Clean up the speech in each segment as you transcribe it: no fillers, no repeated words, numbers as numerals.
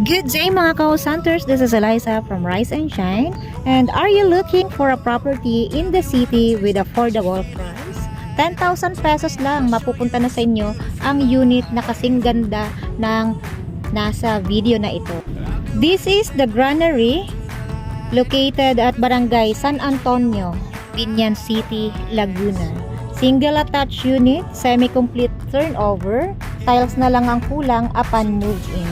Good day mga ka-hunters, this is Eliza from Rise and Shine. And are you looking for a property in the city with affordable price? 10,000 pesos lang mapupunta na sa inyo ang unit na kasing ganda ng nasa video na ito. This is the Granary located at Barangay San Antonio, Binyan City, Laguna. Single attached unit, semi-complete turnover, tiles na lang ang kulang upon move-in.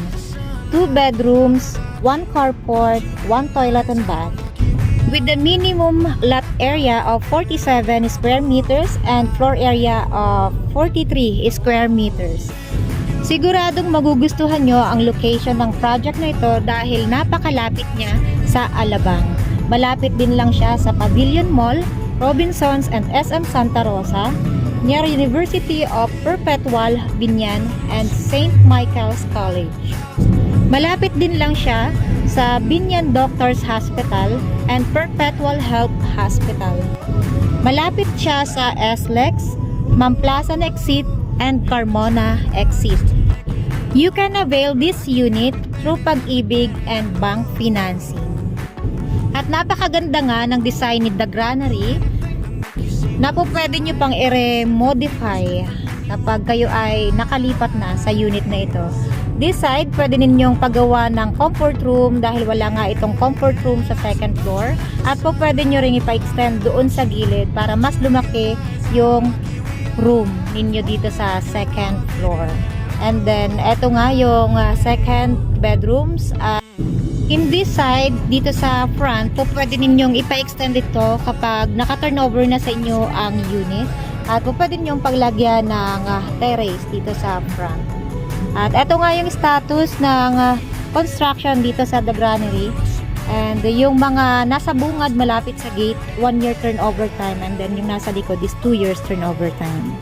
2 bedrooms, 1 carport, 1 toilet and bath. With the minimum lot area of 47 square meters and floor area of 43 square meters. Siguradong magugustuhan nyo ang location ng project na ito dahil napakalapit niya sa Alabang. Malapit din lang siya sa Pavilion Mall, Robinsons and SM Santa Rosa, near University of Perpetual Binyan and St. Michael's College. Malapit din lang siya sa Binyan Doctors Hospital and Perpetual Health Hospital. Malapit siya sa SLEX, Mamplasan Exit and Carmona Exit. You can avail this unit through Pag-ibig and bank financing. At napakaganda nga ng design ni The Granary na po pwede nyo pang i-remodify kapag kayo ay nakalipat na sa unit na ito. This side, pwede ninyong paggawa ng comfort room dahil wala nga itong comfort room sa second floor. At po pwede nyo ring ipa-extend doon sa gilid para mas lumaki yung room ninyo dito sa second floor. And then, eto nga yung second bedrooms. In this side, dito sa front, po pwede ninyong ipa-extend ito kapag naka-turnover na sa inyo ang unit. At po pwede ninyong paglagyan ng terrace dito sa front. At ito nga yung status ng construction dito sa The Granary. And yung mga nasa bungad malapit sa gate, 1 year turnover time. And then yung nasa likod is 2 years turnover time.